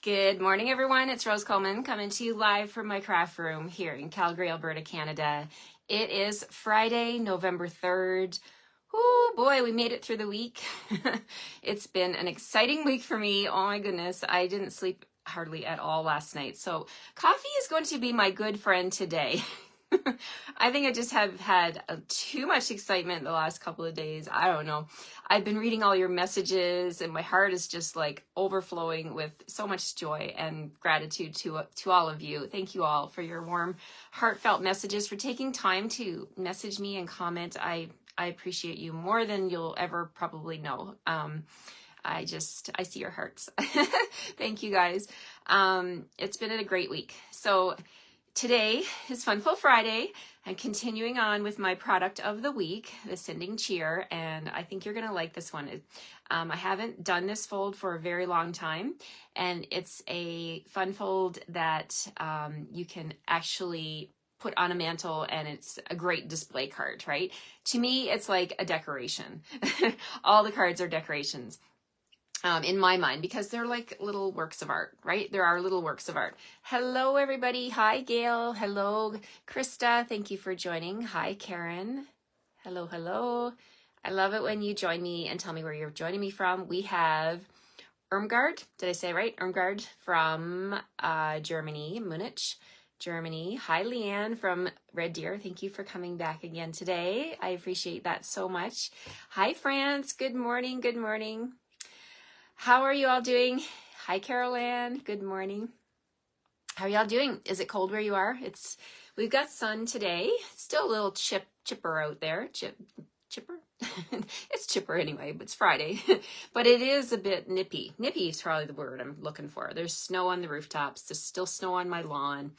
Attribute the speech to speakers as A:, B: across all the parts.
A: Good morning, everyone. It's Rose Coleman coming to you live from my craft room here in Calgary, Alberta, Canada. It is Friday, November 3rd. Oh boy, we made it through the week. It's been an exciting week for me. Oh my goodness, I didn't sleep hardly at all last night. So coffee is going to be my good friend today. I think I just have had too much excitement the last couple of days. I don't know. I've been reading all your messages and my heart is just like overflowing with so much joy and gratitude to all of you. Thank you all for your warm, heartfelt messages, for taking time to message me and comment. I appreciate you more than you'll ever probably know. I see your hearts. Thank you guys. It's been a great week. So today is Funful Friday. I'm continuing on with my product of the week, the Sending Cheer, and I think you're going to like this one. I haven't done this fold for a very long time, and it's a fun fold that you can actually put on a mantle, and it's a great display card, right? To me, it's like a decoration. All the cards are decorations. In my mind, because they're like little works of art, right? There are little works of art. Hello, everybody. Hi, Gail. Hello, Krista. Thank you for joining. Hi, Karen. Hello, hello. I love it when you join me and tell me where you're joining me from. We have Irmgard. Did I say it right? Irmgard from Germany, Munich, Germany. Hi, Leanne from Red Deer. Thank you for coming back again today. I appreciate that so much. Hi, France. Good morning. Good morning. How are you all doing? Hi, Carol Ann. Good morning. How are y'all doing? Is it cold where you are? We've got sun today. It's still a little chipper out there. Chipper? It's chipper anyway, but it's Friday. But it is a bit nippy. Nippy is probably the word I'm looking for. There's snow on the rooftops. There's still snow on my lawn.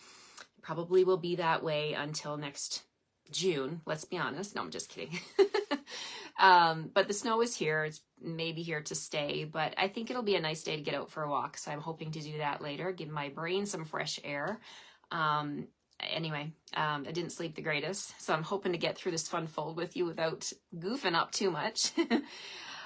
A: Probably will be that way until next June. Let's be honest. No, I'm just kidding. But the snow is here. It's maybe here to stay, but I think it'll be a nice day to get out for a walk. So I'm hoping to do that later, give my brain some fresh air. Anyway, I didn't sleep the greatest, so I'm hoping to get through this fun fold with you without goofing up too much.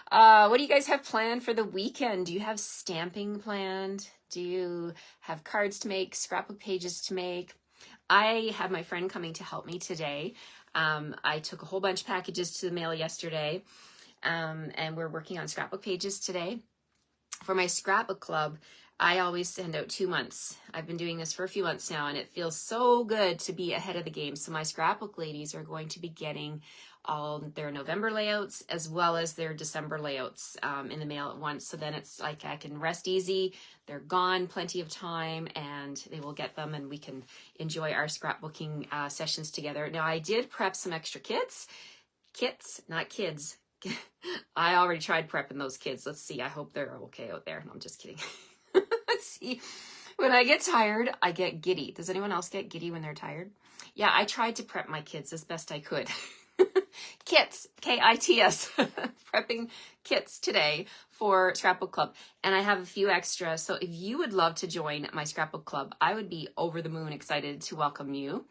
A: What do you guys have planned for the weekend? Do you have stamping planned? Do you have cards to make, scrapbook pages to make? I have my friend coming to help me today. I took a whole bunch of packages to the mail yesterday, and we're working on scrapbook pages today. For my scrapbook club, I always send out 2 months. I've been doing this for a few months now, and it feels so good to be ahead of the game. So my scrapbook ladies are going to be getting all their November layouts as well as their December layouts in the mail at once. So then it's like I can rest easy. They're gone plenty of time, and they will get them, and we can enjoy our scrapbooking sessions together. Now, I did prep some extra kits, not kids. I already tried prepping those kids. Let's see. I hope they're okay out there. No, I'm just kidding. Let's see. When I get tired, I get giddy. Does anyone else get giddy when they're tired? Yeah, I tried to prep my kids as best I could. Kits, K-I-T-S, prepping kits today for Scrapbook Club. And I have a few extras. So if you would love to join my Scrapbook Club, I would be over the moon excited to welcome you.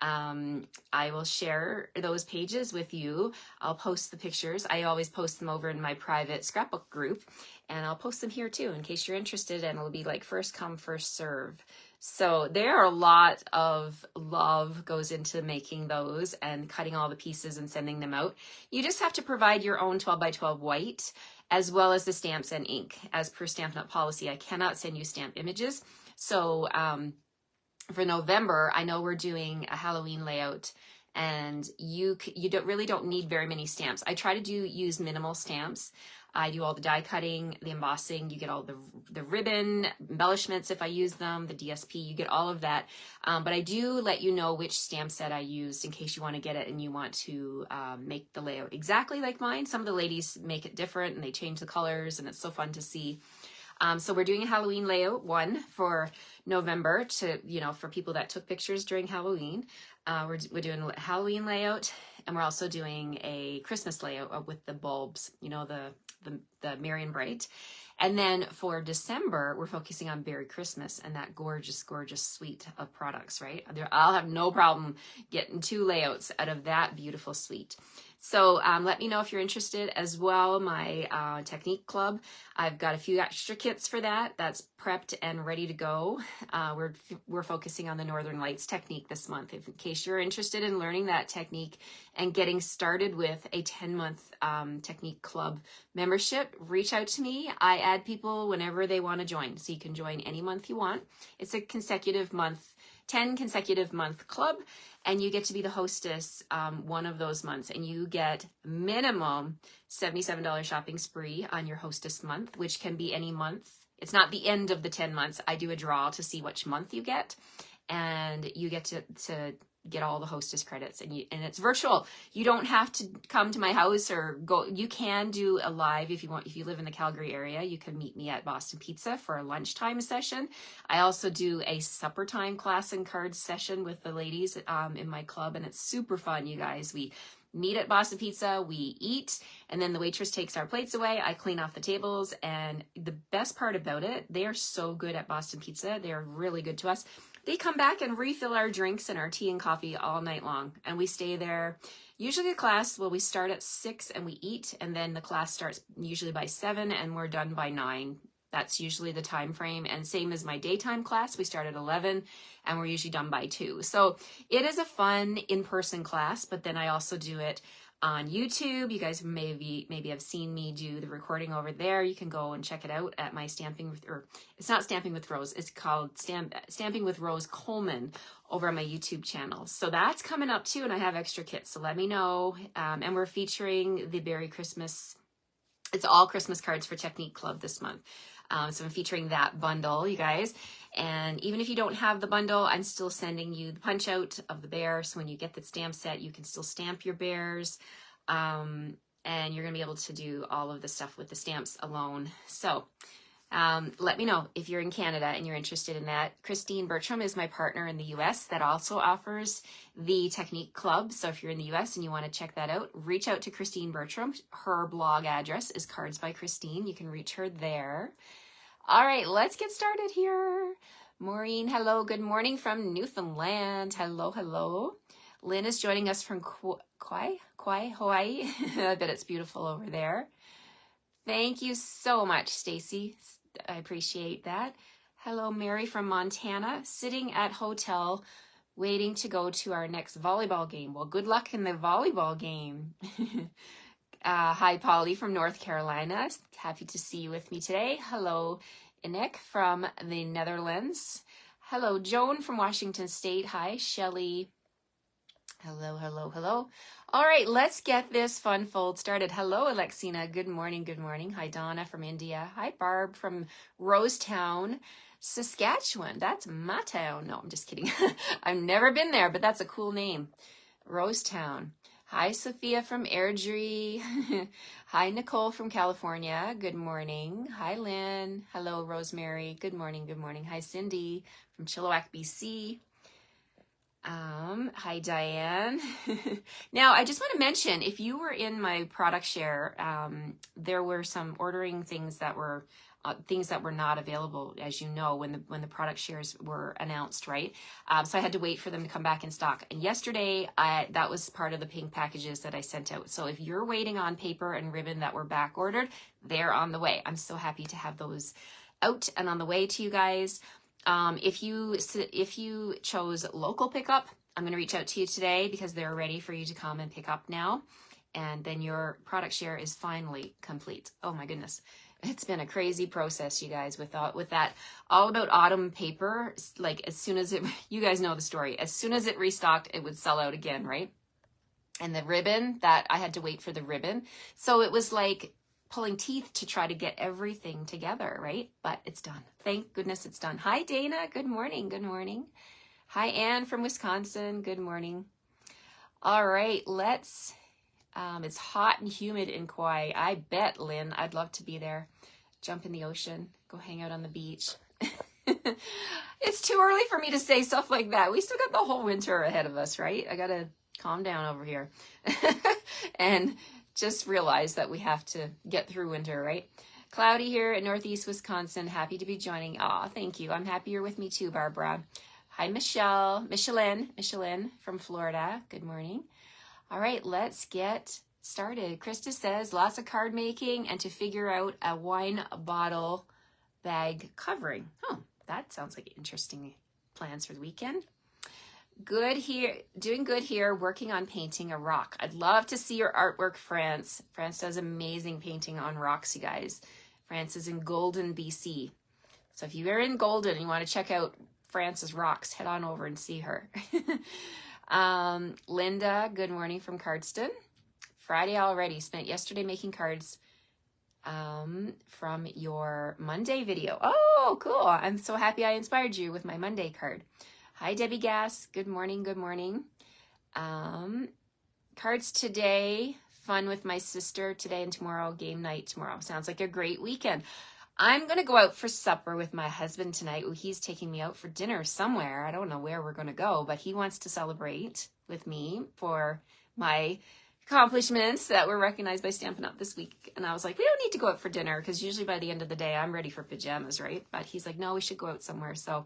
A: I will share those pages with you. I'll post the pictures. I always post them over in my private scrapbook group, and I'll post them here too in case you're interested, and it'll be like first come, first serve. So there are a lot of love goes into making those and cutting all the pieces and sending them out. You just have to provide your own 12 by 12 white as well as the stamps and ink. As per Stampin' Up! Policy, I cannot send you stamp images. So, for November, I know we're doing a Halloween layout, and you really don't need very many stamps. I try to use minimal stamps. I do all the die cutting, the embossing. You get all the ribbon embellishments if I use them, the DSP. You get all of that. But I do let you know which stamp set I used in case you want to get it and you want to make the layout exactly like mine. Some of the ladies make it different and they change the colors, and it's so fun to see. So we're doing a Halloween layout one for November for people that took pictures during Halloween. We're doing a Halloween layout, and we're also doing a Christmas layout with the bulbs, the Merry and Bright. And then for December, we're focusing on Berry Christmas and that gorgeous, gorgeous suite of products, right? I'll have no problem getting 2 layouts out of that beautiful suite. So let me know if you're interested as well. My technique club, I've got a few extra kits for that. That's prepped and ready to go. We're focusing on the Northern Lights technique this month. In case you're interested in learning that technique and getting started with a 10-month technique club membership, reach out to me. I add people whenever they want to join. So you can join any month you want. It's a consecutive month, 10 consecutive month club. And you get to be the hostess one of those months, and you get minimum $77 shopping spree on your hostess month, which can be any month. It's not the end of the 10 months. I do a draw to see which month you get, and you get to get all the hostess credits, and it's virtual. You don't have to come to my house or go. You can do a live if you want. If you live in the Calgary area, you can meet me at Boston Pizza for a lunchtime session. I also do a supper time class and cards session with the ladies in my club, and it's super fun, you guys. We meet at Boston Pizza, we eat, and then the waitress takes our plates away. I clean off the tables, and the best part about it, they are so good at Boston Pizza. They are really good to us. They come back and refill our drinks and our tea and coffee all night long, and we stay there. Usually the class, we start at 6 and we eat, and then the class starts usually by 7 and we're done by 9. That's usually the time frame. And same as my daytime class, we start at 11 and we're usually done by 2. So it is a fun in-person class, but then I also do it on YouTube. You guys maybe have seen me do the recording over there. You can go and check it out at my it's not Stamping with Rose. It's called Stamping with Rose Coleman over on my YouTube channel. So that's coming up too, and I have extra kits. So let me know. And we're featuring the Berry Christmas. It's all Christmas cards for Technique Club this month. So I'm featuring that bundle, you guys. And even if you don't have the bundle, I'm still sending you the punch out of the bear. So when you get the stamp set, you can still stamp your bears. And you're going to be able to do all of the stuff with the stamps alone. So let me know if you're in Canada and you're interested in that. Christine Bertram is my partner in the US that also offers the Technique Club. So if you're in the US and you want to check that out, reach out to Christine Bertram. Her blog address is Cards by Christine. You can reach her there. All right, let's get started here. Maureen, hello. Good morning from Newfoundland. Hello, hello. Lynn is joining us from Kauai, Hawaii. I bet it's beautiful over there. Thank you so much, Stacy. I appreciate that. Hello, Mary from Montana, sitting at hotel waiting to go to our next volleyball game. Well, good luck in the volleyball game. Hi, Polly from North Carolina. Happy to see you with me today. Hello, Inek from the Netherlands. Hello, Joan from Washington State. Hi, Shelly. Hello, hello, hello. All right, let's get this fun fold started. Hello, Alexina. Good morning, good morning. Hi, Donna from India. Hi, Barb from Rosetown, Saskatchewan. That's my town. No, I'm just kidding. I've never been there, but that's a cool name. Rosetown. Hi, Sophia from Airdrie. Hi, Nicole from California. Good morning. Hi, Lynn. Hello, Rosemary. Good morning, good morning. Hi, Cindy from Chilliwack, BC. Hi, Diane. Now, I just want to mention, if you were in my product share, there were some ordering things that were not available, as you know, when the product shares were announced, right? So I had to wait for them to come back in stock. And yesterday, that was part of the pink packages that I sent out. So if you're waiting on paper and ribbon that were back ordered, they're on the way. I'm so happy to have those out and on the way to you guys. If you chose local pickup, I'm going to reach out to you today because they're ready for you to come and pick up now. And then your product share is finally complete. Oh my goodness. It's been a crazy process, you guys, with that All About Autumn paper. Like as soon as you guys know the story, as soon as it restocked, it would sell out again, right? And the ribbon, that I had to wait for the ribbon. So it was like pulling teeth to try to get everything together, right? But it's done. Thank goodness it's done. Hi, Dana. Good morning. Good morning. Hi, Anne from Wisconsin. Good morning. All right, it's hot and humid in Kauai. I bet, Lynn, I'd love to be there. Jump in the ocean, go hang out on the beach. It's too early for me to say stuff like that. We still got the whole winter ahead of us, right? I got to calm down over here and just realize that we have to get through winter, right? Cloudy here in Northeast Wisconsin. Happy to be joining. Aw, thank you. I'm happy you're with me too, Barbara. Hi, Michelin from Florida. Good morning. All right, let's get started. Krista says lots of card making and to figure out a wine bottle bag covering. Oh, that sounds like interesting plans for the weekend. Good here, doing good here, working on painting a rock. I'd love to see your artwork, France. France does amazing painting on rocks, you guys. France is in Golden, BC. So if you are in Golden and you want to check out France's rocks, head on over and see her. Linda, good morning from Cardston. Friday already, spent yesterday making cards from your Monday video. Oh, cool. I'm so happy I inspired you with my Monday card. Hi, Debbie Gass. Good morning. Good morning. Cards today. Fun with my sister today and tomorrow. Game night tomorrow. Sounds like a great weekend. I'm going to go out for supper with my husband tonight. Ooh, he's taking me out for dinner somewhere. I don't know where we're going to go, but he wants to celebrate with me for my accomplishments that were recognized by Stampin' Up! This week. And I was like, we don't need to go out for dinner because usually by the end of the day, I'm ready for pajamas, right? But he's like, no, we should go out somewhere. So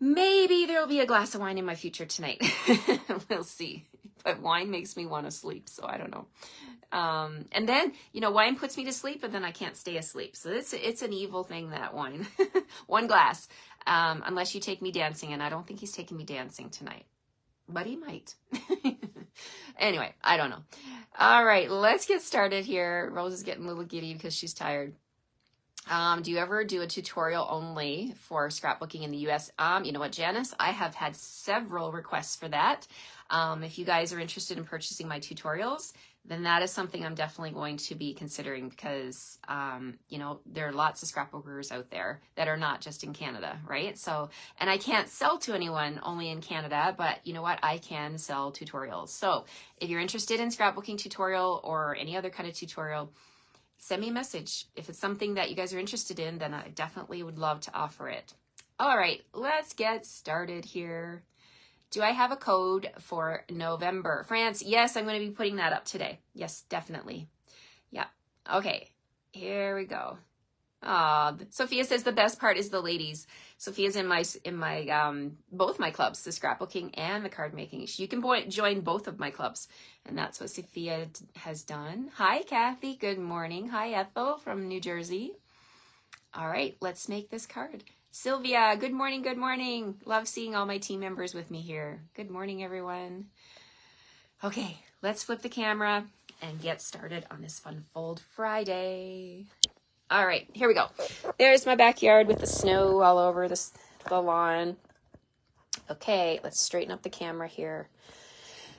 A: maybe there'll be a glass of wine in my future tonight. We'll see. But wine makes me want to sleep, so I don't know. And then, you know, wine puts me to sleep, but then I can't stay asleep. So it's an evil thing, that wine. One glass, unless you take me dancing, and I don't think he's taking me dancing tonight. But he might. Anyway, I don't know. All right, let's get started here. Rose is getting a little giddy because she's tired. Do you ever do a tutorial only for scrapbooking in the US? You know what, Janice? I have had several requests for that. If you guys are interested in purchasing my tutorials, then that is something I'm definitely going to be considering because, you know, there are lots of scrapbookers out there that are not just in Canada, right? So, and I can't sell to anyone only in Canada, but you know what? I can sell tutorials. So if you're interested in scrapbooking tutorial or any other kind of tutorial, send me a message. If it's something that you guys are interested in, then I definitely would love to offer it. All right, let's get started here. Do I have a code for November? France, yes, I'm going to be putting that up today. Yes, definitely. Yeah. Okay, here we go. Sophia says the best part is the ladies. Sophia's in my both my clubs, the scrapbooking and the card making. You can join both of my clubs, and that's what Sophia has done. Hi, Kathy. Good morning. Hi, Ethel from New Jersey. All right, let's make this card. Sylvia, good morning. Good morning. Love seeing all my team members with me here. Good morning, everyone. Okay, let's flip the camera and get started on this Fun Fold Friday. All right, here we go. There's my backyard with the snow all over the lawn. Okay, let's straighten up the camera here.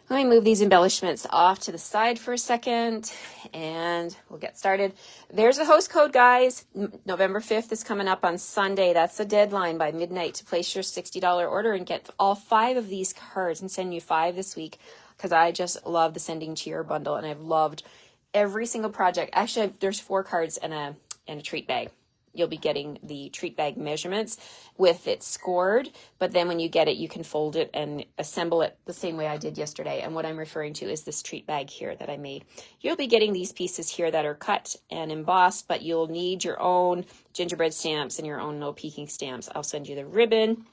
A: Let me move these embellishments off to the side for a second, and we'll get started. There's the host code, guys. November 5th is coming up on Sunday. That's the deadline by midnight to place your $60 order and get all 5 of these cards and send you 5 this week because I just love the Sending Cheer bundle, and I've loved every single project. Actually, there's 4 cards and a treat bag. You'll be getting the treat bag measurements with it scored, but then when you get it, you can fold it and assemble it the same way I did yesterday. And what I'm referring to is this treat bag here that I made. You'll be getting these pieces here that are cut and embossed, but you'll need your own gingerbread stamps and your own no peeking stamps. I'll send you the ribbon,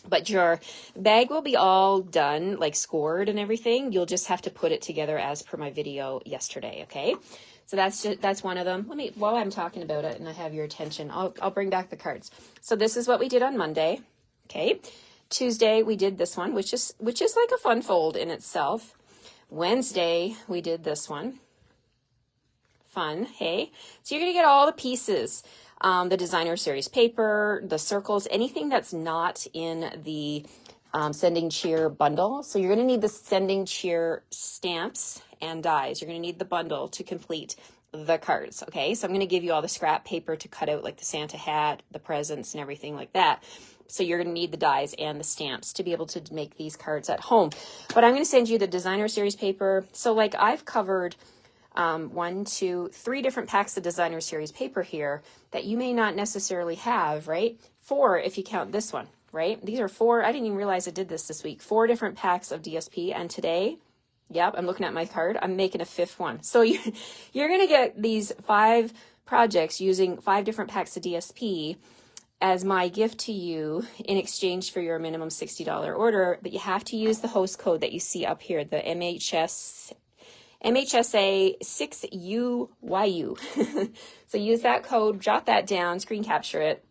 A: but your bag will be all done, like scored and everything. You'll just have to put it together as per my video yesterday, okay? So that's one of them. While I'm talking about it and I have your attention, I'll bring back the cards. So this is what we did on Monday. Okay. Tuesday we did this one, which is like a fun fold in itself. Wednesday we did this one. Fun, hey? So you're gonna get all the pieces. The designer series paper, the circles, anything that's not in the Sending Cheer bundle. So you're going to need the Sending Cheer stamps and dies. You're going to need the bundle to complete the cards. Okay, so I'm going to give you all the scrap paper to cut out like the Santa hat, the presents, and everything like that. So you're going to need the dies and the stamps to be able to make these cards at home. But I'm going to send you the designer series paper. So like I've covered 1, 2, 3 different packs of designer series paper here that you may not necessarily have, right? 4 if you count this one, right? These are 4. I didn't even realize I did this week. 4 different packs of DSP, and today, yep, I'm looking at my card. I'm making a 5th one. So you're going to get these 5 projects using 5 different packs of DSP as my gift to you in exchange for your minimum $60 order. But you have to use the host code that you see up here, the MHS MHSA 6UYU. So use that code, jot that down, screen capture it.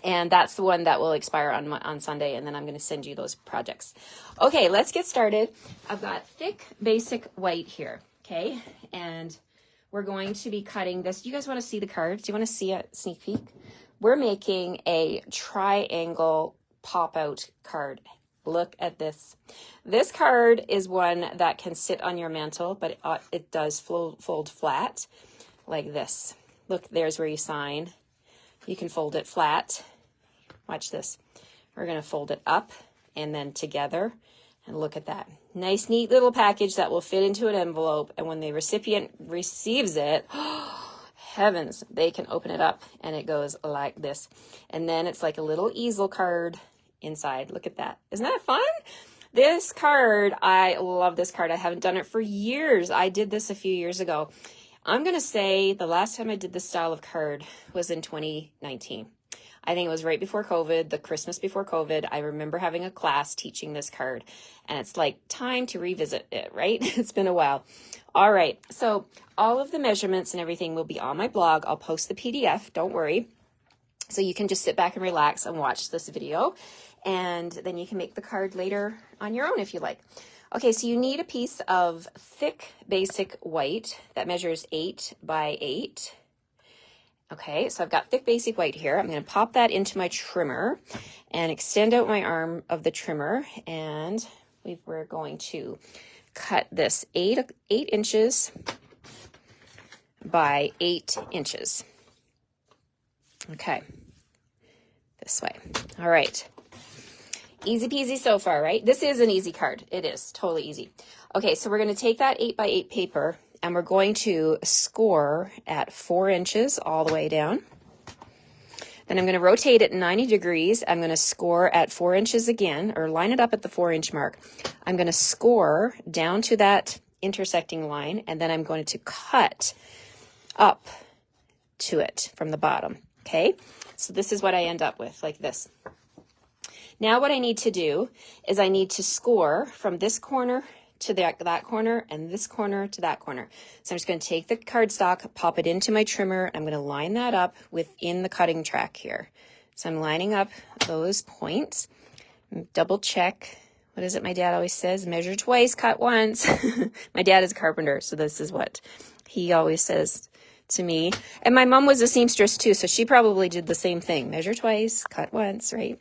A: And that's the one that will expire on Sunday, and then I'm going to send you those projects. Okay, let's get started. I've got thick basic white here, okay? And we're going to be cutting this. Do you guys want to see the card? Do you want to see a sneak peek? We're making a triangle pop-out card. Look at this. This card is one that can sit on your mantle, but it does fold flat like this. Look, there's where you sign. You can fold it flat. Watch this. We're going to fold it up and then together. And look at that. Nice, neat little package that will fit into an envelope. And when the recipient receives it, heavens, they can open it up and it goes like this. And then it's like a little easel card inside. Look at that. Isn't that fun? This card, I love this card. I haven't done it for years. I did this a few years ago. I'm going to say the last time I did this style of card was in 2019. I think it was right before COVID, the Christmas before COVID. I remember having a class teaching this card, and it's like time to revisit it, right? It's been a while. All right. So all of the measurements and everything will be on my blog. I'll post the PDF. Don't worry. So you can just sit back and relax and watch this video, and then you can make the card later on your own if you like. Okay, so you need a piece of thick basic white that measures 8 by 8. Okay, so I've got thick basic white here. I'm going to pop that into my trimmer and extend out my arm of the trimmer, and we're going to cut this 8 inches by 8 inches. Okay, this way. All right. Easy peasy so far, right? This is an easy card. It is totally easy. Okay, so we're going to take that 8 by 8 paper and we're going to score at 4 inches all the way down. Then I'm going to rotate it 90 degrees. I'm going to score at 4 inches again, or line it up at the 4-inch mark. I'm going to score down to that intersecting line, and then I'm going to cut up to it from the bottom. Okay, so this is what I end up with, like this. Now what I need to do is I need to score from this corner to that corner and this corner to that corner. So I'm just going to take the cardstock, pop it into my trimmer. I'm going to line that up within the cutting track here. So I'm lining up those points. Double check. What is it my dad always says? Measure twice, cut once. My dad is a carpenter, so this is what he always says to me. And my mom was a seamstress too, so she probably did the same thing. Measure twice, cut once, right?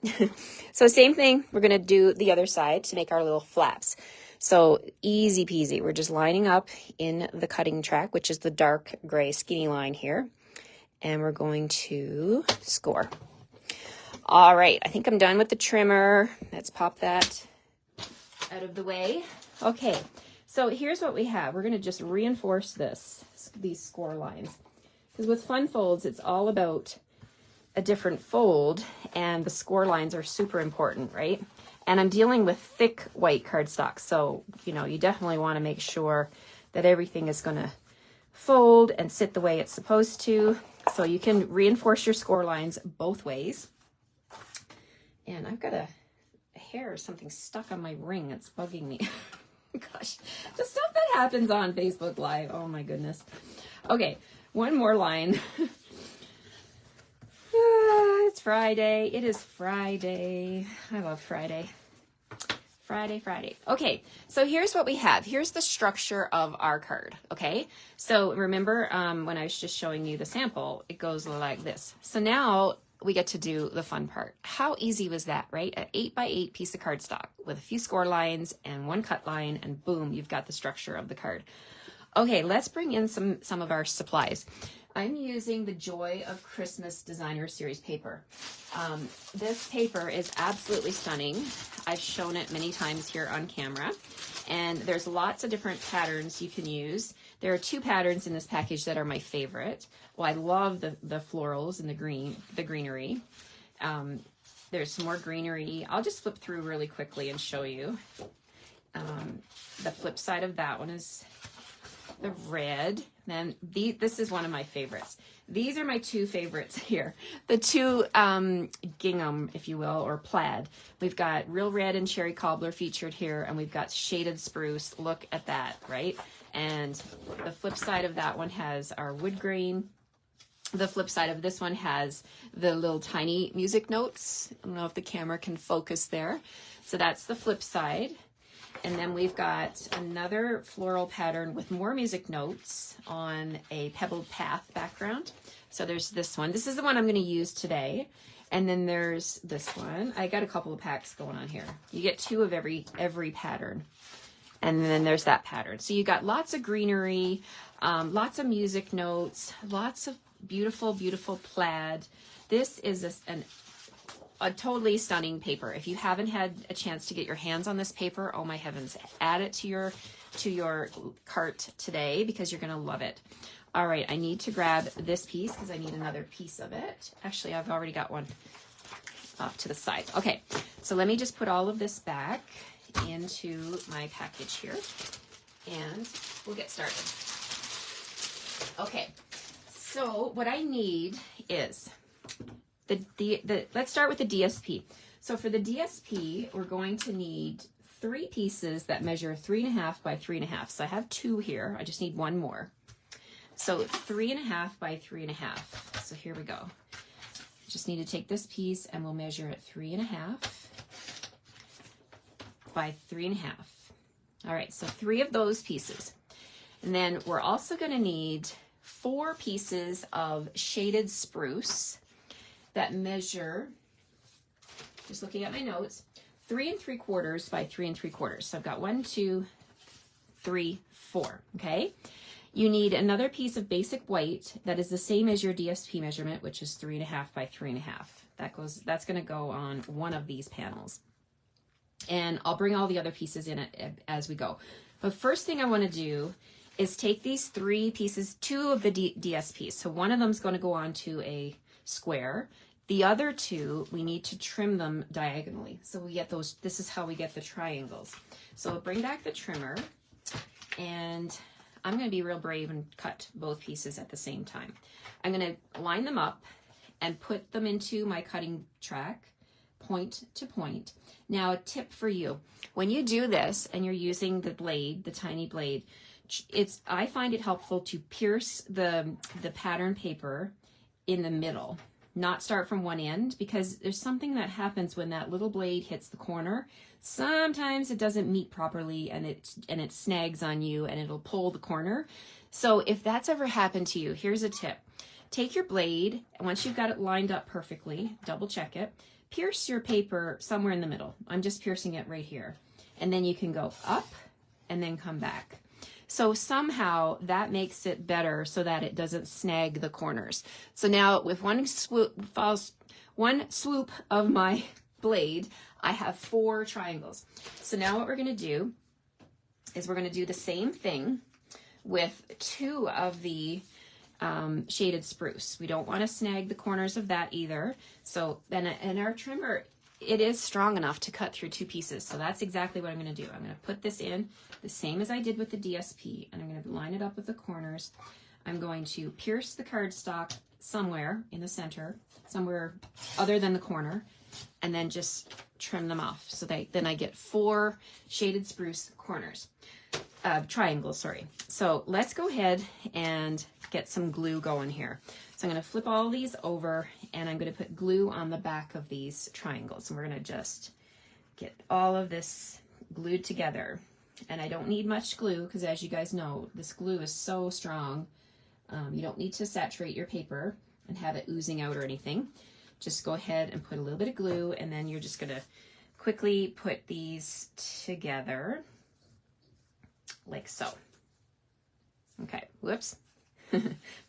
A: So same thing, we're going to do the other side to make our little flaps. So easy peasy. We're just lining up in the cutting track, which is the dark gray skinny line here. And we're going to score. All right, I think I'm done with the trimmer. Let's pop that out of the way. Okay, so here's what we have. We're going to just reinforce these score lines. Because with fun folds, it's all about a different fold, and the score lines are super important, right? And I'm dealing with thick white cardstock, so you definitely want to make sure that everything is going to fold and sit the way it's supposed to. So you can reinforce your score lines both ways. And I've got a hair or something stuck on my ring that's bugging me. Gosh, the stuff that happens on Facebook Live. Oh my goodness. Okay, one more line. It's Friday. It is Friday. I love Friday. Friday. Okay, so here's what we have. Here's the structure of our card, okay? So remember when I was just showing you the sample, it goes like this. So now we get to do the fun part. How easy was that, right? An 8 by 8 piece of cardstock with a few score lines and one cut line, and boom, you've got the structure of the card. Okay, let's bring in some of our supplies. I'm using the Joy of Christmas Designer Series paper. This paper is absolutely stunning. I've shown it many times here on camera, and there's lots of different patterns you can use. There are 2 patterns in this package that are my favorite. Well, I love the florals and the greenery. There's some more greenery. I'll just flip through really quickly and show you. The flip side of that one is the red. Then this is one of my favorites. These are my 2 favorites here. The 2 gingham, if you will, or plaid. We've got real red and cherry cobbler featured here, and we've got shaded spruce. Look at that, right? And the flip side of that one has our wood grain. The flip side of this one has the little tiny music notes. I don't know if the camera can focus there. So that's the flip side. And then we've got another floral pattern with more music notes on a pebbled path background. So there's this one. This is the one I'm going to use today. And then there's this one. I got a couple of packs going on here. You get 2 of every pattern. And then there's that pattern. So you got lots of greenery, lots of music notes, lots of beautiful, beautiful plaid. This is a totally stunning paper. If you haven't had a chance to get your hands on this paper, oh my heavens, add it to your cart today because you're going to love it. All right, I need to grab this piece because I need another piece of it. Actually, I've already got one off to the side. Okay, so let me just put all of this back into my package here and we'll get started. Okay, so what I need is let's start with the DSP. So for the DSP, we're going to need 3 pieces that measure 3.5 by 3.5. So I have 2 here. I just need 1 more. So 3.5 by 3.5. So here we go. Just need to take this piece and we'll measure it 3.5 by 3.5. All right, so 3 of those pieces. And then we're also going to need 4 pieces of shaded spruce that measure, just looking at my notes, 3 3/4 by 3 3/4. So I've got 1, 2, 3, 4. Okay. You need another piece of basic white that is the same as your DSP measurement, which is 3.5 by 3.5. That's going to go on one of these panels. And I'll bring all the other pieces in it as we go. But first thing I want to do is take these 3 pieces, 2 of the DSPs. So one of them is going to go onto a square. The other 2, we need to trim them diagonally. So we get those, this is how we get the triangles. So I'll bring back the trimmer and I'm going to be real brave and cut both pieces at the same time. I'm going to line them up and put them into my cutting track, point to point. Now a tip for you, when you do this and you're using the blade, the tiny blade, I find it helpful to pierce the pattern paper in the middle, not start from one end, because there's something that happens when that little blade hits the corner. Sometimes it doesn't meet properly and it snags on you and it'll pull the corner. So if that's ever happened to you, here's a tip. Take your blade, and once you've got it lined up perfectly, double check it, pierce your paper somewhere in the middle. I'm just piercing it right here. And then you can go up and then come back. So somehow that makes it better so that it doesn't snag the corners. So now with one swoop of my blade, I have 4 triangles. So now what we're going to do is we're going to do the same thing with 2 of the shaded spruce. We don't want to snag the corners of that either. So then, and our trimmer, it is strong enough to cut through 2 pieces. So that's exactly what I'm going to do. I'm going to put this in the same as I did with the DSP, and I'm going to line it up with the corners. I'm going to pierce the cardstock somewhere in the center, somewhere other than the corner, and then just trim them off. So then I get 4 shaded spruce corners, triangles, sorry. So let's go ahead and get some glue going here. So I'm going to flip all these over and I'm going to put glue on the back of these triangles. And we're going to just get all of this glued together. And I don't need much glue because, as you guys know, this glue is so strong. You don't need to saturate your paper and have it oozing out or anything. Just go ahead and put a little bit of glue, and then you're just going to quickly put these together like so. Okay, whoops.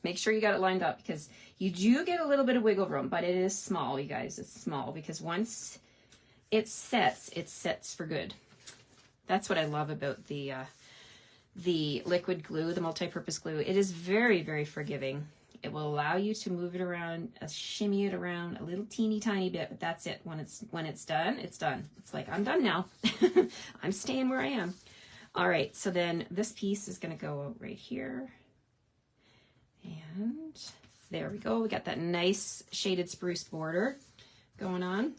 A: Make sure you got it lined up because you do get a little bit of wiggle room, but it is small, you guys. It's small because once it sets for good. That's what I love about the liquid glue, the multi-purpose glue. It is very, very forgiving. It will allow you to move it around, shimmy it around a little teeny tiny bit, but that's it. When it's done, it's done. It's like, I'm done now. I'm staying where I am. All right, so then this piece is going to go right here. And there we go. We got that nice shaded spruce border going on.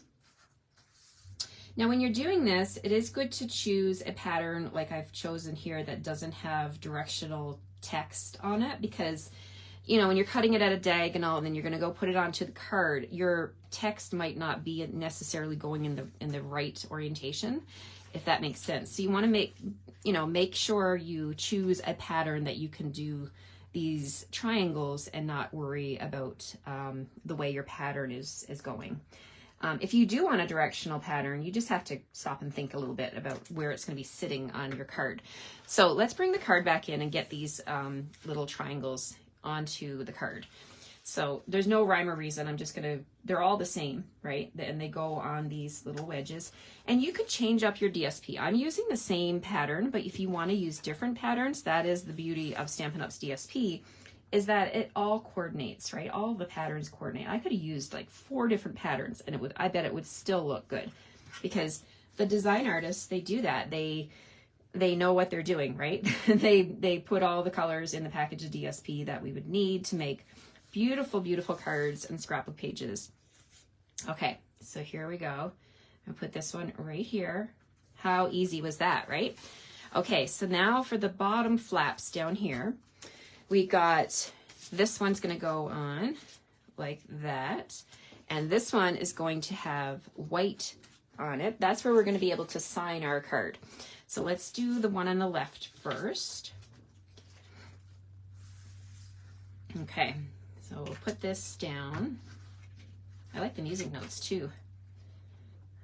A: Now, when you're doing this, it is good to choose a pattern like I've chosen here that doesn't have directional text on it, because, you know, when you're cutting it at a diagonal and then you're going to go put it onto the card, your text might not be necessarily going in the right orientation, if that makes sense. So you want to make sure you choose a pattern that you can do these triangles and not worry about the way your pattern is going. If you do want a directional pattern, you just have to stop and think a little bit about where it's going to be sitting on your card. So let's bring the card back in and get these little triangles onto the card. So there's no rhyme or reason. I'm just going to, they're all the same, right? And they go on these little wedges. And you could change up your DSP. I'm using the same pattern, but if you want to use different patterns, that is the beauty of Stampin' Up's DSP, is that it all coordinates, right? All the patterns coordinate. I could have used like 4 different patterns and I bet it would still look good, because the design artists, they do that. They know what they're doing, right? They put all the colors in the package of DSP that we would need to make beautiful, beautiful cards and scrapbook pages. Okay, so here we go. I'll put this one right here. How easy was that, right? Okay, so now for the bottom flaps down here, we got, this one's going to go on like that. And this one is going to have white on it. That's where we're going to be able to sign our card. So let's do the one on the left first. Okay, so we'll put this down. I like the music notes too.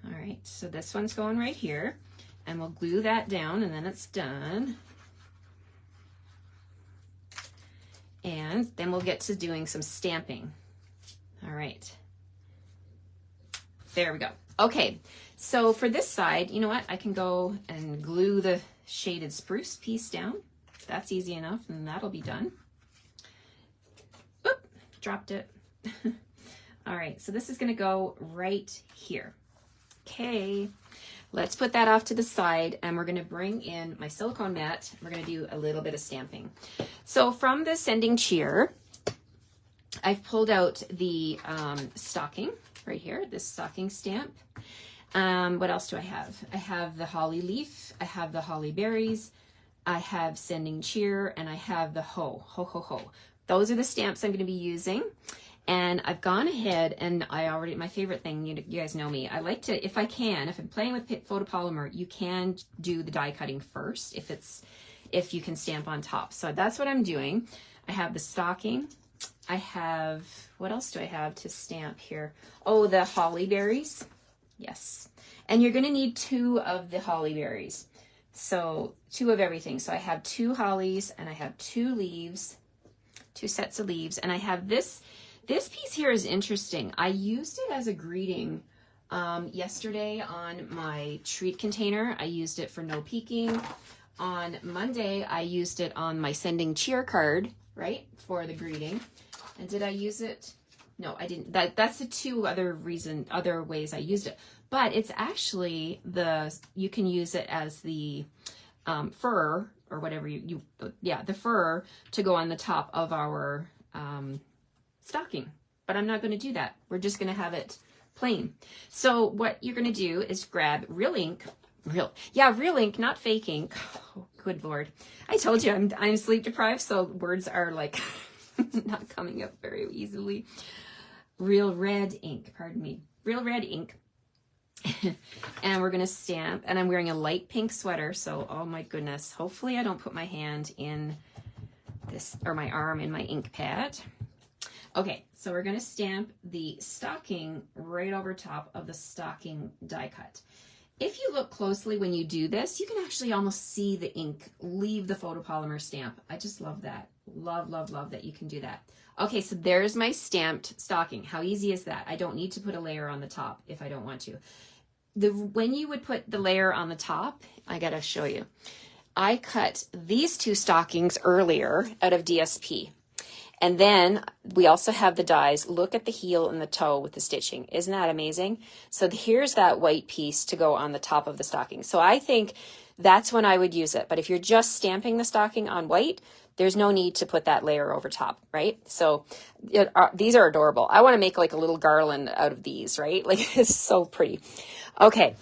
A: All right, so this one's going right here, and we'll glue that down and then it's done. And then we'll get to doing some stamping. All right. There we go. Okay, so for this side, you know what? I can go and glue the shaded spruce piece down. That's easy enough, and that'll be done. Oop, dropped it. All right, so this is gonna go right here. Okay, let's put that off to the side, and we're gonna bring in my silicone mat. We're gonna do a little bit of stamping. So from the sending cheer, I've pulled out the stocking right here, this stocking stamp. What else do I have? I have the holly leaf, I have the holly berries, I have sending cheer, and I have the ho, ho, ho, ho. Those are the stamps I'm gonna be using. And I've gone ahead and my favorite thing, you guys know me, I like to, if I'm playing with photopolymer, you can do the die cutting first if you can stamp on top. So that's what I'm doing. I have the stocking. I have, what else do I have to stamp here? Oh, the holly berries. Yes. And you're gonna need 2 of the holly berries. So 2 of everything. So I have 2 hollies and I have 2 leaves, 2 sets of leaves. And I have this piece here is interesting. I used it as a greeting yesterday on my treat container. I used it for no peeking. On Monday, I used it on my sending cheer card, right, for the greeting. And did I use it? No, I didn't. That's the 2 other ways I used it. But it's actually you can use it as the fur or whatever the fur to go on the top of our stocking. But I'm not going to do that. We're just going to have it plain. So what you're going to do is grab real ink, real ink, not fake ink. Oh, good Lord. I told you I'm sleep deprived, so words are like not coming up very easily. Real red ink, pardon me. Real red ink. And we're going to stamp, and I'm wearing a light pink sweater, so oh my goodness, hopefully I don't put my hand in this, or my arm in my ink pad. Okay, so we're going to stamp the stocking right over top of the stocking die cut. If you look closely when you do this, you can actually almost see the ink leave the photopolymer stamp. I just love that. Love, love, love that you can do that. Okay, so there's my stamped stocking. How easy is that? I don't need to put a layer on the top if I don't want to. When you would put the layer on the top, I gotta show you. I cut these 2 stockings earlier out of DSP. And then we also have the dies. Look at the heel and the toe with the stitching. Isn't that amazing? So here's that white piece to go on the top of the stocking. So I think that's when I would use it. But if you're just stamping the stocking on white, there's no need to put that layer over top, right? So these are adorable. I want to make like a little garland out of these, right? Like it's so pretty. Okay,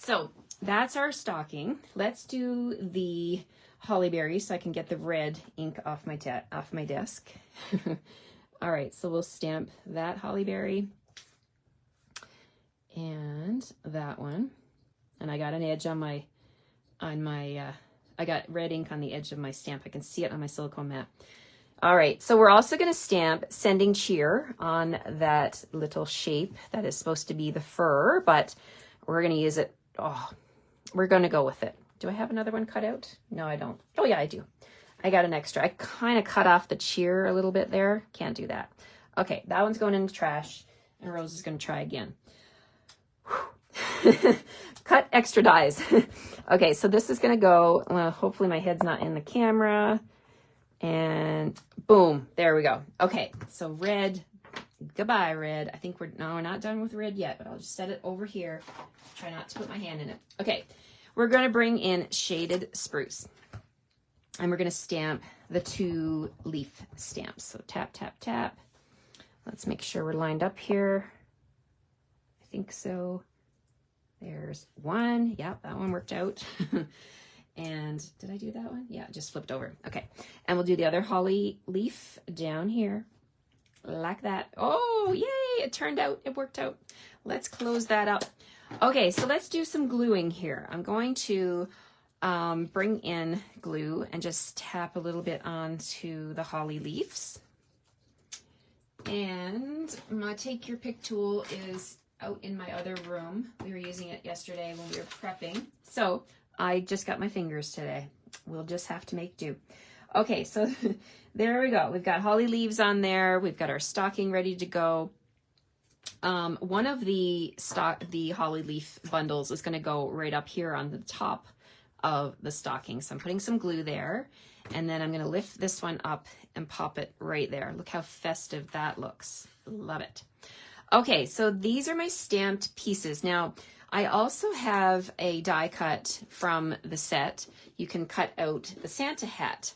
A: so that's our stocking. Let's do the holly berry so I can get the red ink off my desk. All right, so we'll stamp that holly berry and that one. And I got an edge on my I got red ink on the edge of my stamp. I can see it on my silicone mat. All right, so we're also going to stamp Sending Cheer on that little shape that is supposed to be the fur, but we're going to use it. Oh, we're going to go with it. Do I have another one cut out? No, I don't. Oh yeah, I do. I got an extra. I kind of cut off the cheer a little bit there. Can't do that. Okay, that one's going in the trash, and Rose is going to try again. Cut extra dies. Okay, so this is going to go, well, hopefully my head's not in the camera. And boom, there we go. Okay, so red, goodbye red. I think we're not done with red yet, but I'll just set it over here. Try not to put my hand in it. Okay, we're going to bring in Shaded Spruce. And we're going to stamp the 2 leaf stamps. So tap, tap, tap. Let's make sure we're lined up here. I think so. There's one. Yep, that one worked out. And did I do that one? Yeah, just flipped over. Okay, and we'll do the other holly leaf down here like that. Oh, yay, it turned out, it worked out. Let's close that up. Okay, so let's do some gluing here. I'm going to bring in glue and just tap a little bit onto the holly leaves. And my Take Your Pick tool is out in my other room. We were using it yesterday when we were prepping. So I just got my fingers today. We'll just have to make do. Okay, so there we go. We've got holly leaves on there. We've got our stocking ready to go. One of the holly leaf bundles is going to go right up here on the top of the stocking. So I'm putting some glue there, and then I'm going to lift this one up and pop it right there. Look how festive that looks. Love it. Okay, so these are my stamped pieces. Now, I also have a die cut from the set. You can cut out the Santa hat.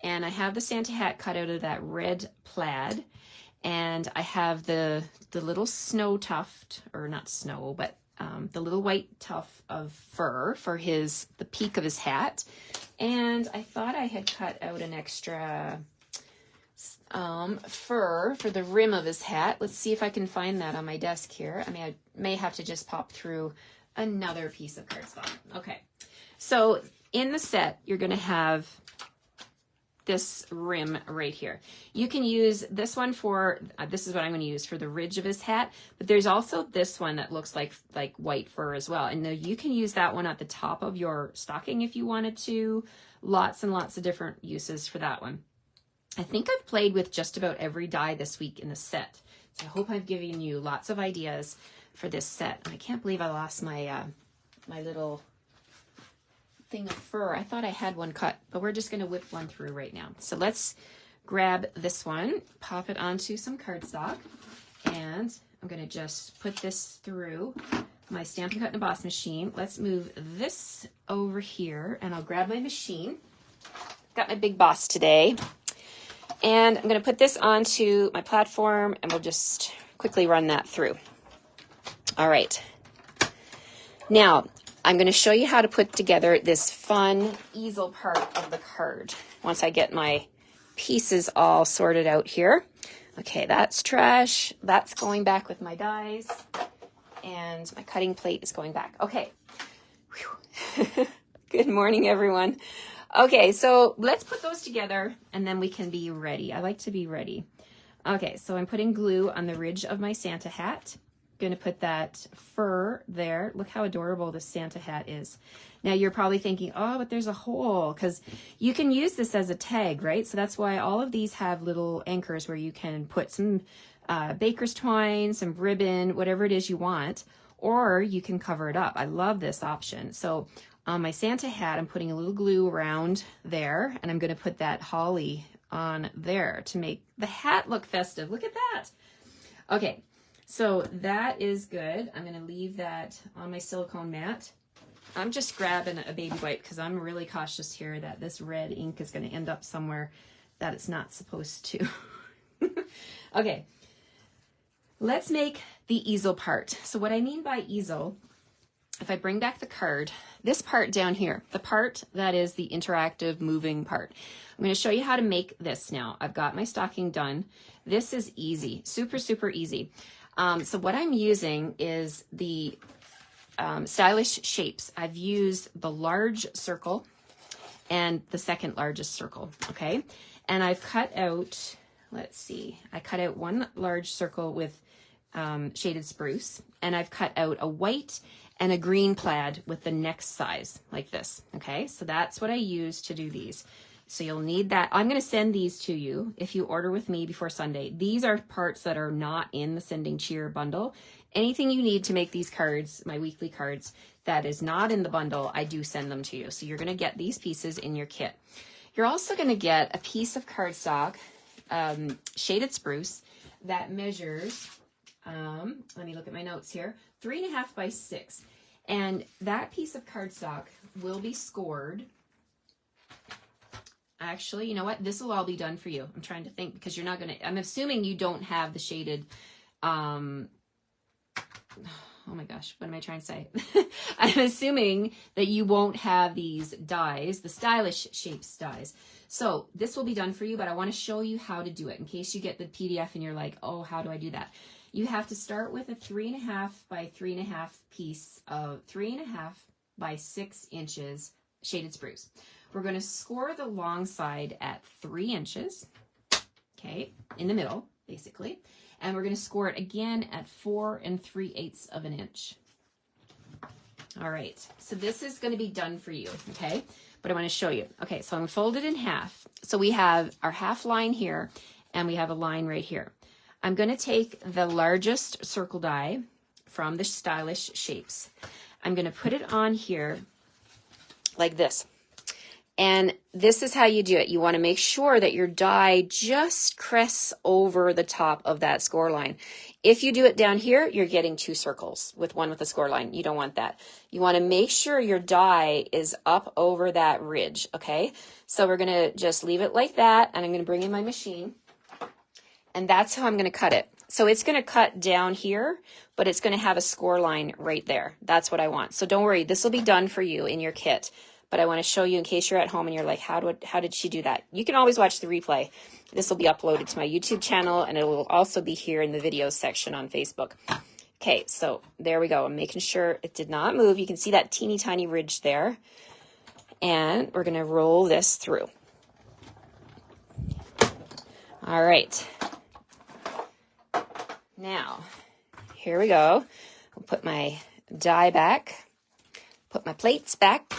A: And I have the Santa hat cut out of that red plaid. And I have the little snow tuft, or not snow, but the little white tuft of fur for the peak of his hat. And I thought I had cut out an extra fur for the rim of his hat. Let's see if I can find that on my desk here. I mean, I may have to just pop through another piece of cardstock. Okay, so in the set, you're going to have this rim right here. You can use this one for, this is what I'm going to use for the ridge of his hat, but there's also this one that looks like white fur as well. And you can use that one at the top of your stocking if you wanted to. Lots and lots of different uses for that one. I think I've played with just about every die this week in the set. So I hope I've given you lots of ideas for this set. And I can't believe I lost my my little thing of fur. I thought I had one cut, but we're just going to whip one through right now. So let's grab this one, pop it onto some cardstock, and I'm going to just put this through my Stampin' Cut and Emboss machine. Let's move this over here, and I'll grab my machine. Got my big boss today. And I'm going to put this onto my platform, and we'll just quickly run that through. All right. Now, I'm going to show you how to put together this fun easel part of the card once I get my pieces all sorted out here. Okay, that's trash. That's going back with my dies. And my cutting plate is going back. Okay. Good morning, everyone. Okay, so let's put those together and then we can be ready. I like to be ready. Okay, so I'm putting glue on the ridge of my Santa hat. Going to put that fur there. Look how adorable this Santa hat is. Now you're probably thinking, oh, but there's a hole, because you can use this as a tag, right? So that's why all of these have little anchors where you can put some baker's twine, some ribbon, whatever it is you want, or you can cover it up. I love this option. So on my Santa hat, I'm putting a little glue around there, and I'm going to put that holly on there to make the hat look festive. Look at that. Okay, so that is good. I'm going to leave that on my silicone mat. I'm just grabbing a baby wipe because I'm really cautious here that this red ink is going to end up somewhere that it's not supposed to. Okay, let's make the easel part. So what I mean by easel if I bring back the card, this part down here, the part that is the interactive moving part, I'm going to show you how to make this now. I've got my stocking done. This is easy, super, super easy. So what I'm using is the stylish shapes. I've used the large circle and the second largest circle, okay? And I've cut out, let's see, I cut out one large circle with shaded spruce, and I've cut out a white and a green plaid with the next size, like this, okay? So that's what I use to do these. So you'll need that. I'm gonna send these to you if you order with me before Sunday. These are parts that are not in the Sending Cheer bundle. Anything you need to make these cards, my weekly cards, that is not in the bundle, I do send them to you. So you're gonna get these pieces in your kit. You're also gonna get a piece of cardstock, shaded spruce, that measures, let me look at my notes here, 3.5 by 6. And that piece of cardstock will be scored. Actually, you know what? This will all be done for you. I'm trying to think, because you're not going to, I'm assuming you don't have the shaded, oh my gosh, what am I trying to say? I'm assuming that you won't have these dies, the stylish shapes dies. So this will be done for you, but I want to show you how to do it in case you get the PDF and you're like, oh, how do I do that? You have to start with a 3.5 by 3.5 piece of 3.5 by 6 inches shaded spruce. We're going to score the long side at 3 inches, okay, in the middle, basically. And we're going to score it again at 4 3/8 of an inch. All right, so this is going to be done for you, okay? But I want to show you. Okay, so I'm folded in half. So we have our half line here, and we have a line right here. I'm going to take the largest circle die from the stylish shapes. I'm going to put it on here like this. And this is how you do it. You want to make sure that your die just crests over the top of that score line. If you do it down here, you're getting 2 circles with one with a score line. You don't want that. You want to make sure your die is up over that ridge, okay? So we're going to just leave it like that, and I'm going to bring in my machine. And that's how I'm going to cut it. So it's going to cut down here, but it's going to have a score line right there. That's what I want. So don't worry, this will be done for you in your kit. But I want to show you in case you're at home and you're like, how did she do that? You can always watch the replay. This will be uploaded to my YouTube channel, and it will also be here in the videos section on Facebook. Okay, so there we go. I'm making sure it did not move. You can see that teeny tiny ridge there. And we're going to roll this through. All right. Now, here we go. I'll put my die back, put my plates back,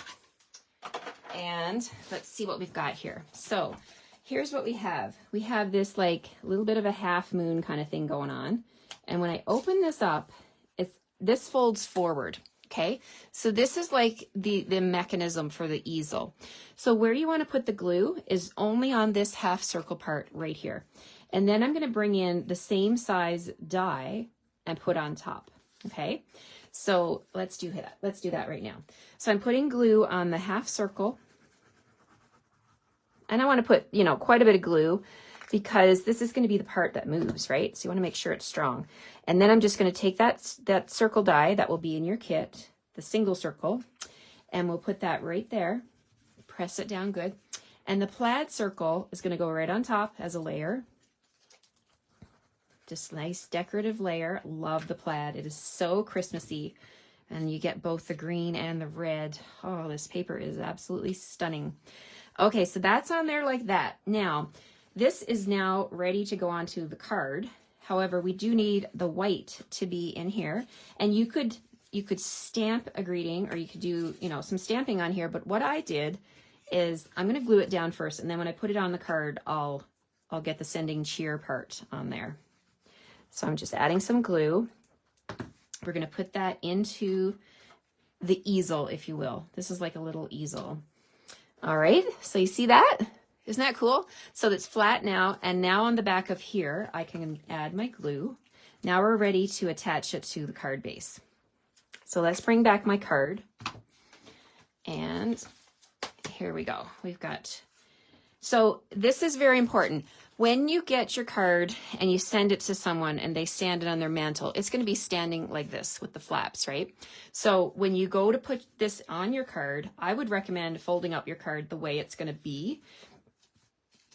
A: and let's see what we've got here. So here's what we have. We have this like little bit of a half moon kind of thing going on. And when I open this up, this folds forward. Okay, so this is like the mechanism for the easel. So where you want to put the glue is only on this half circle part right here. And then I'm going to bring in the same size die and put on top. Okay, so let's do that. Let's do that right now. So I'm putting glue on the half circle. And I want to put, you know, quite a bit of glue because this is going to be the part that moves, right? So you want to make sure it's strong. And then I'm just going to take that circle die that will be in your kit, the single circle, and we'll put that right there. Press it down good. And the plaid circle is going to go right on top as a layer. Just nice decorative layer. Love the plaid. It is so Christmassy. And you get both the green and the red. Oh, this paper is absolutely stunning. Okay, so that's on there like that. Now, this is now ready to go onto the card. However, we do need the white to be in here. And you could stamp a greeting, or you could do, you know, some stamping on here. But what I did is I'm going to glue it down first. And then when I put it on the card, I'll get the Sending Cheer part on there. So I'm just adding some glue. We're going to put that into the easel, if you will. This is like a little easel. All right, so you see that? Isn't that cool? So it's flat now, and now on the back of here, I can add my glue. Now we're ready to attach it to the card base. So let's bring back my card. And here we go. We've got, so this is very important. When you get your card and you send it to someone and they stand it on their mantle, it's going to be standing like this with the flaps, right? So when you go to put this on your card, I would recommend folding up your card the way it's going to be,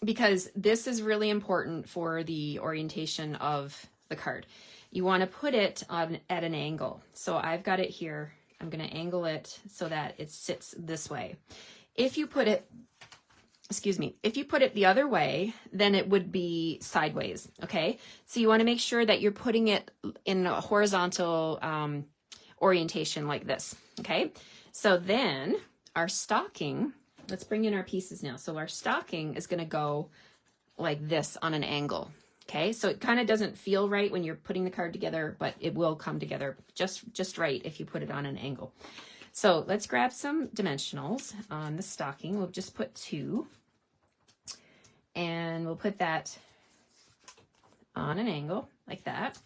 A: because this is really important for the orientation of the card. You want to put it on at an angle. So I've got it here. I'm going to angle it so that it sits this way. If you put it, excuse me, if you put it the other way, then it would be sideways, okay? So you want to make sure that you're putting it in a horizontal orientation like this, okay? So then our stocking, let's bring in our pieces now. So our stocking is going to go like this on an angle, okay? So it kind of doesn't feel right when you're putting the card together, but it will come together just right if you put it on an angle. So let's grab some dimensionals on the stocking. We'll just put 2. And we'll put that on an angle like that.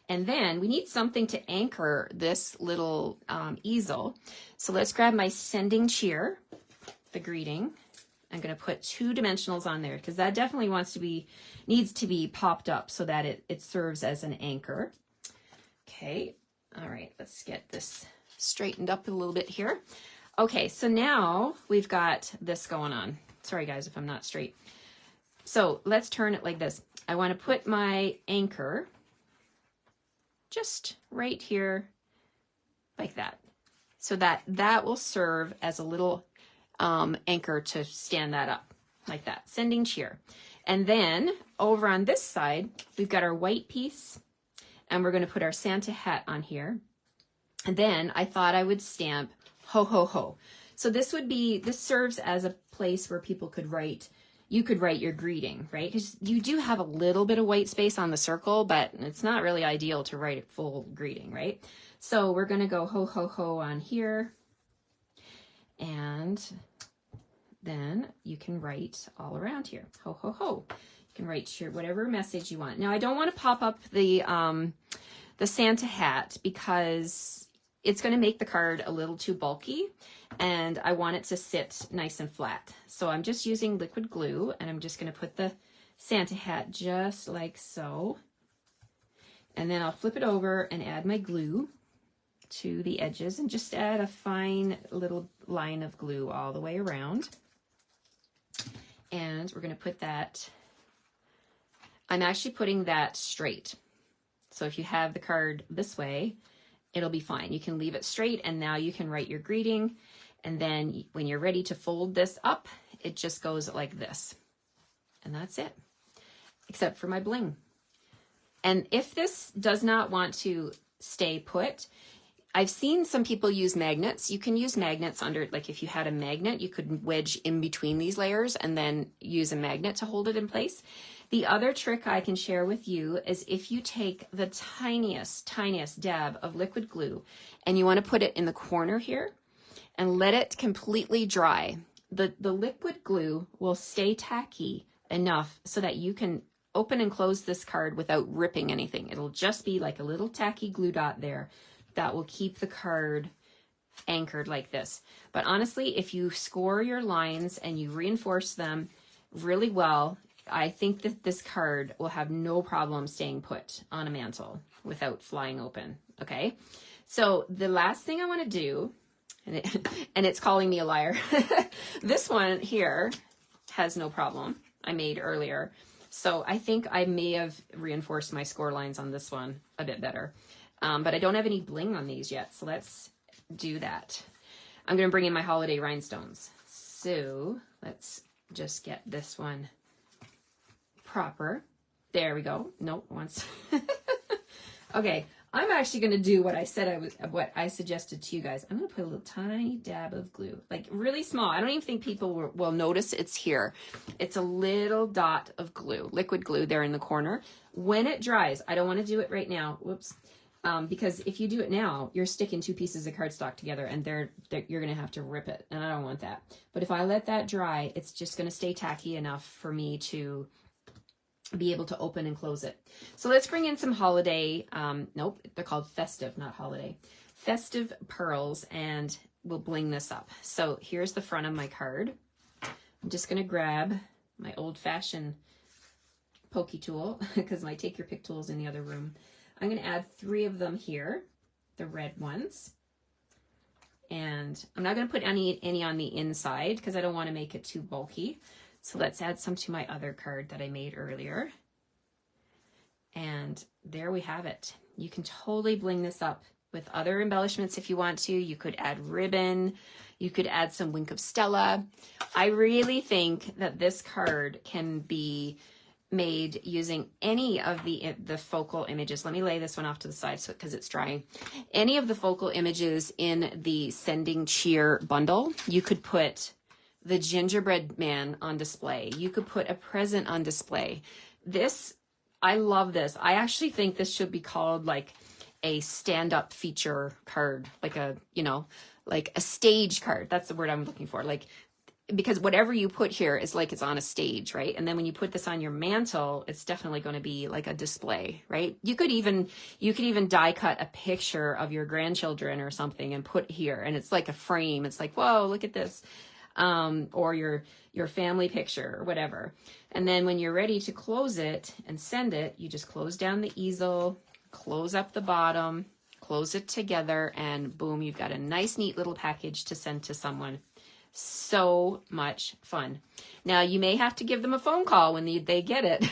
A: And then we need something to anchor this little easel. So let's grab my sending cheer, the greeting. I'm going to put 2 dimensionals on there because that definitely needs to be popped up so that it serves as an anchor. Okay. All right. Let's get this straightened up a little bit here. Okay. So now we've got this going on. Sorry guys if I'm not straight. So let's turn it like this. I want to put my anchor just right here like that. So that will serve as a little anchor to stand that up like that. Sending cheer. And then over on this side, we've got our white piece and we're going to put our Santa hat on here. And then I thought I would stamp ho, ho, ho. So this serves as a place where people could write, you could write your greeting, right? Because you do have a little bit of white space on the circle, but it's not really ideal to write a full greeting, right? So we're going to go ho, ho, ho on here. And then you can write all around here. Ho, ho, ho. You can write your whatever message you want. Now, I don't want to pop up the Santa hat because it's going to make the card a little too bulky and I want it to sit nice and flat. So I'm just using liquid glue and I'm just going to put the Santa hat just like so. And then I'll flip it over and add my glue to the edges and just add a fine little line of glue all the way around. And we're going to put that, I'm actually putting that straight. So if you have the card this way, it'll be fine. You can leave it straight and now you can write your greeting. And then when you're ready to fold this up, it just goes like this. And that's it, except for my bling. And if this does not want to stay put, I've seen some people use magnets. You can use magnets under, like if you had a magnet, you could wedge in between these layers and then use a magnet to hold it in place. The other trick I can share with you is if you take the tiniest dab of liquid glue and you want to put it in the corner here and let it completely dry, the liquid glue will stay tacky enough so that you can open and close this card without ripping anything. It'll just be like a little tacky glue dot there that will keep the card anchored like this. But honestly, if you score your lines and you reinforce them really well, I think that this card will have no problem staying put on a mantle without flying open, okay? So the last thing I want to do, and it's calling me a liar, this one here has no problem. I made earlier. So I think I may have reinforced my score lines on this one a bit better. But I don't have any bling on these yet, so let's do that. I'm going to bring in my holiday rhinestones. So let's just get this one proper. There we go. Nope, once. Okay, I'm actually going to do what I suggested to you guys. I'm going to put a little tiny dab of glue, like really small. I don't even think people will notice it's here. It's a little dot of glue, liquid glue there in the corner. When it dries, I don't want to do it right now. Whoops. Because if you do it now, you're sticking 2 pieces of cardstock together and you're going to have to rip it. And I don't want that. But if I let that dry, it's just going to stay tacky enough for me to be able to open and close it. So let's bring in some holiday, nope, they're called festive, not holiday, festive pearls, and we'll bling this up. So here's the front of my card. I'm just going to grab my old-fashioned pokey tool because my take your pick tool is in the other room. I'm going to add 3 of them here, the red ones. And I'm not going to put any on the inside because I don't want to make it too bulky. So let's add some to my other card that I made earlier. And there we have it. You can totally bling this up with other embellishments if you want to. You could add ribbon. You could add some Wink of Stella. I really think that this card can be made using any of the focal images. Let me lay this one off to the side so because it's drying. Any of the focal images in the Sending Cheer bundle. You could put the gingerbread man on display. You could put a present on display. This, I love this. I actually think this should be called like a stand-up feature card, like a, you know, like a stage card. That's the word I'm looking for. Like, because whatever you put here is like it's on a stage, right? And then when you put this on your mantle, it's definitely going to be like a display, right? You could even die cut a picture of your grandchildren or something and put here, and it's like a frame. It's like, whoa, look at this, or your family picture or whatever. And then when you're ready to close it and send it, you just close down the easel, close up the bottom, close it together, and boom, you've got a nice, neat little package to send to someone. So much fun. Now you may have to give them a phone call when they get it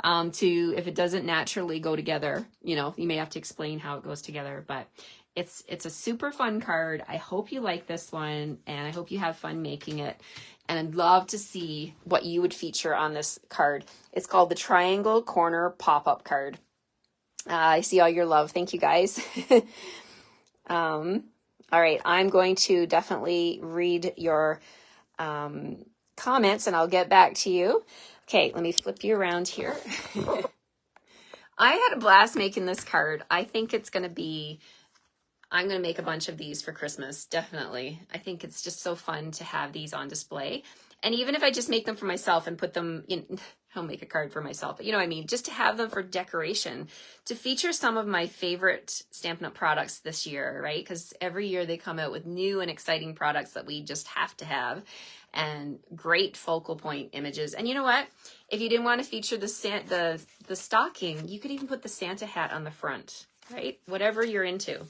A: if it doesn't naturally go together, you know, you may have to explain how it goes together, but it's a super fun card. I hope you like this one and I hope you have fun making it. And I'd love to see what you would feature on this card. It's called the Triangle Corner Pop-Up Card. I see all your love. Thank you guys. All right, I'm going to definitely read your comments and I'll get back to you. Okay, let me flip you around here. I had a blast making this card. I think it's going to be, I'm going to make a bunch of these for Christmas, definitely. I think it's just so fun to have these on display. And even if I just make them for myself and put them in, I'll make a card for myself, but you know what I mean? Just to have them for decoration, to feature some of my favorite Stampin' Up! Products this year, right? Because every year they come out with new and exciting products that we just have to have, and great focal point images. And you know what? If you didn't want to feature the stocking, you could even put the Santa hat on the front, right? Whatever you're into.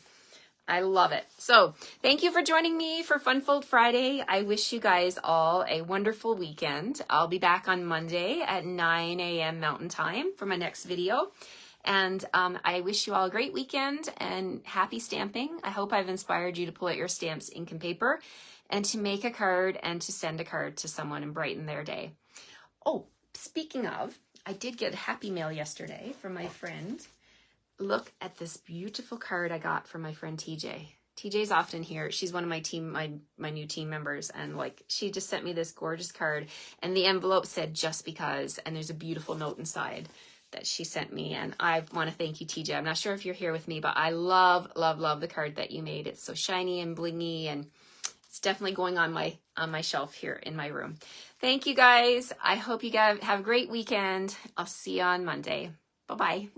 A: I love it. So thank you for joining me for Funfold Friday. I wish you guys all a wonderful weekend. I'll be back on Monday at 9 a.m. Mountain Time for my next video. And I wish you all a great weekend and happy stamping. I hope I've inspired you to pull out your stamps, ink, and paper and to make a card and to send a card to someone and brighten their day. Oh, speaking of, I did get a happy mail yesterday from my friend. Look at this beautiful card I got from my friend TJ. TJ's often here. She's one of my team, my new team members. And like, she just sent me this gorgeous card and the envelope said, just because, and there's a beautiful note inside that she sent me. And I want to thank you, TJ. I'm not sure if you're here with me, but I love, love, love the card that you made. It's so shiny and blingy and it's definitely going on my shelf here in my room. Thank you guys. I hope you guys have a great weekend. I'll see you on Monday. Bye-bye.